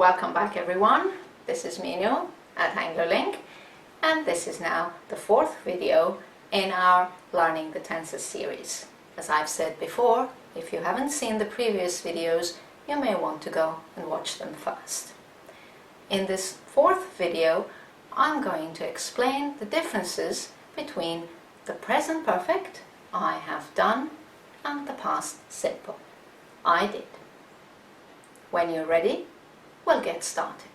Welcome back everyone. This is Minu at AngloLink, and this is now the fourth video in our Learning the Tenses series. As I've said before, if you haven't seen the previous videos, you may want to go and watch them first. In this fourth video, I'm going to explain the differences between the present perfect, I have done, and the past simple, I did. When you're ready, we'll get started.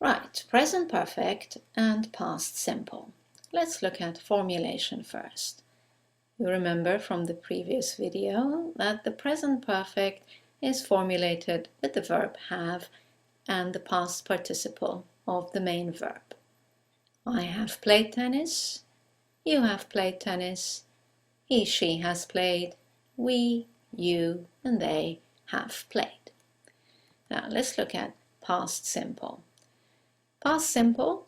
Right, present perfect and past simple. Let's look at formulation first. You remember from the previous video that the present perfect is formulated with the verb have and the past participle of the main verb. I have played tennis, you have played tennis, he, she has played, we, you, and they have played. Now let's look at past simple. Past simple,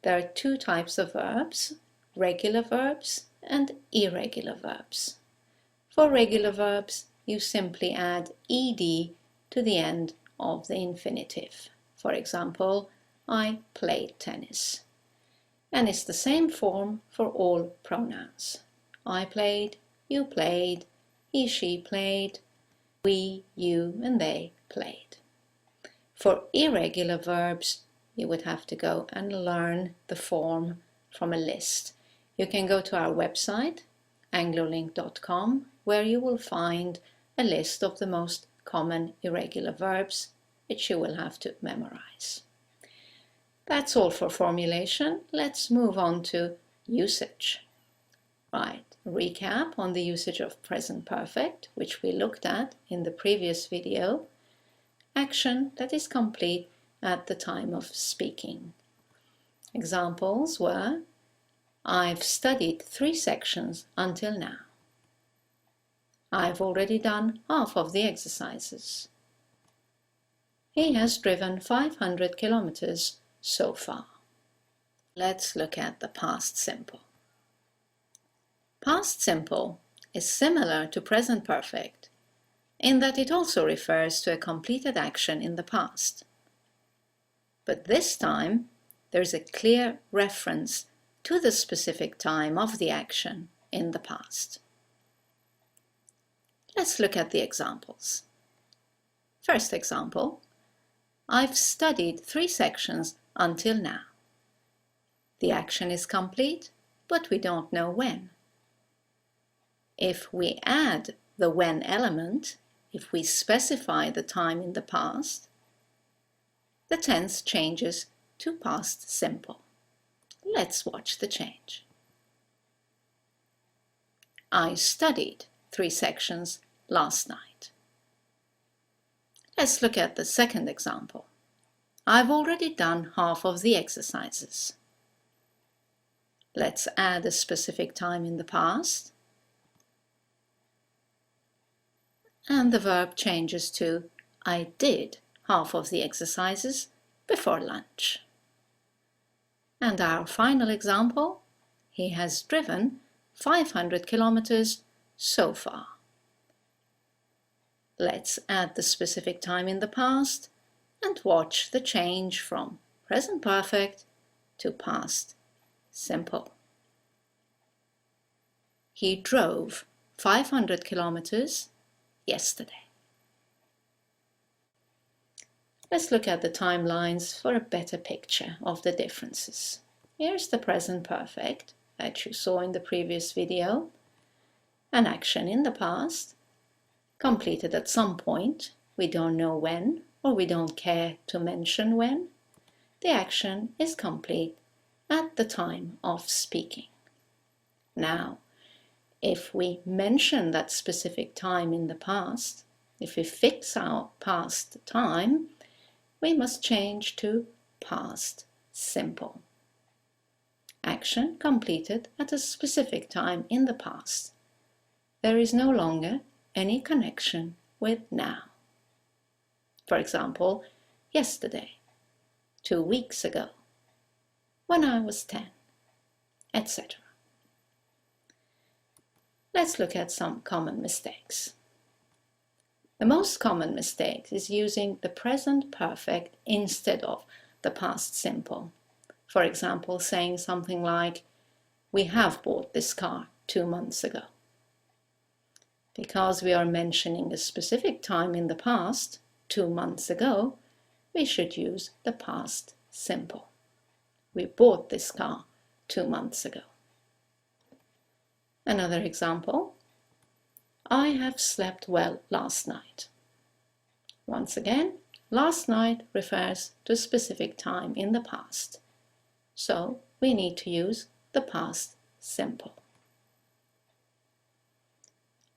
there are two types of verbs, regular verbs and irregular verbs. For regular verbs, you simply add ed to the end of the infinitive. For example, I played tennis. And it's the same form for all pronouns. I played, you played, he, she played, we, you, and they played. For irregular verbs, you would have to go and learn the form from a list. You can go to our website, anglolink.com, where you will find a list of the most common irregular verbs, which you will have to memorize. That's all for formulation. Let's move on to usage. Right, recap on the usage of present perfect, which we looked at in the previous video. Action that is complete at the time of speaking. Examples were, I've studied 3 sections until now. I've already done half of the exercises. He has driven 500 kilometers so far. Let's look at the past simple. Past simple is similar to present perfect in that it also refers to a completed action in the past. But this time, there's a clear reference to the specific time of the action in the past. Let's look at the examples. First example, I've studied 3 sections until now. The action is complete, but we don't know when. If we add the when element, if we specify the time in the past, the tense changes to past simple. Let's watch the change. I studied 3 sections last night. Let's look at the second example. I've already done half of the exercises. Let's add a specific time in the past, and the verb changes to I did half of the exercises before lunch. And our final example, he has driven 500 kilometers so far. Let's add the specific time in the past and watch the change from present perfect to past simple. He drove 500 kilometers yesterday. Let's look at the timelines for a better picture of the differences. Here's the present perfect that you saw in the previous video. An action in the past, completed at some point, we don't know when, or we don't care to mention when. The action is complete at the time of speaking. Now, if we mention that specific time in the past, if we fix our past time, we must change to past simple. Action completed at a specific time in the past. There is no longer any connection with now. For example, yesterday, 2 weeks ago, when I was 10, etc. Let's look at some common mistakes. The most common mistake is using the present perfect instead of the past simple. For example, saying something like, "We have bought this car 2 months ago." Because we are mentioning a specific time in the past, 2 months ago, we should use the past simple. We bought this car 2 months ago. Another example, I have slept well last night. Once again, last night refers to a specific time in the past. So we need to use the past simple.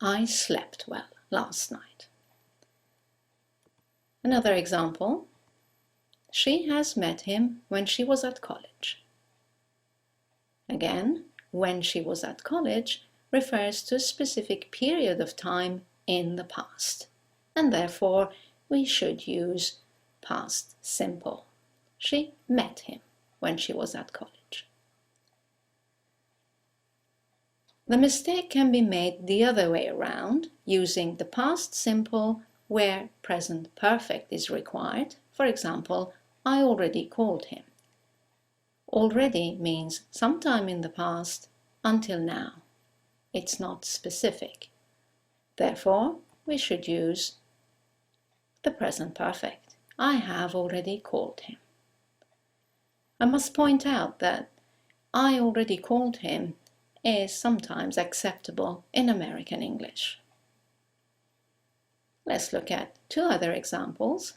I slept well last night. Another example, she has met him when she was at college. Again, when she was at college refers to a specific period of time in the past, and therefore we should use past simple. She met him when she was at college. The mistake can be made the other way around, using the past simple where present perfect is required. For example, I already called him. Already means sometime in the past until now. It's not specific. Therefore, we should use the present perfect. I have already called him. I must point out that I already called him is sometimes acceptable in American English. Let's look at 2 other examples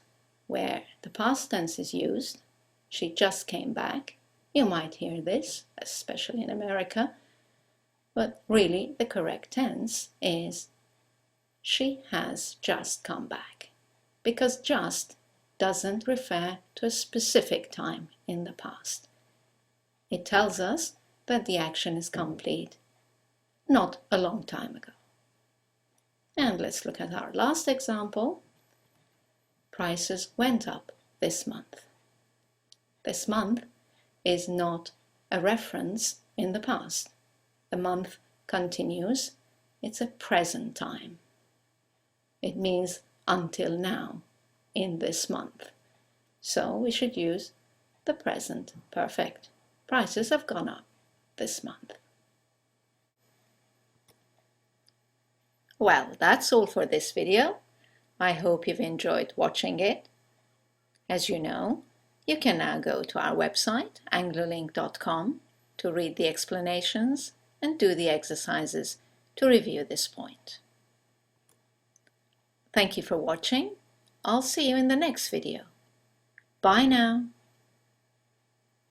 where the past tense is used. She just came back. You might hear this, especially in America, but really the correct tense is she has just come back, because just doesn't refer to a specific time in the past. It tells us that the action is complete, not a long time ago. And let's look at our last example. Prices went up this month. This month is not a reference in the past. The month continues. It's a present time. It means until now, in this month. So we should use the present perfect. Prices have gone up this month. Well, that's all for this video. I hope you've enjoyed watching it. As you know, you can now go to our website, anglolink.com, to read the explanations and do the exercises to review this point. Thank you for watching. I'll see you in the next video. Bye now.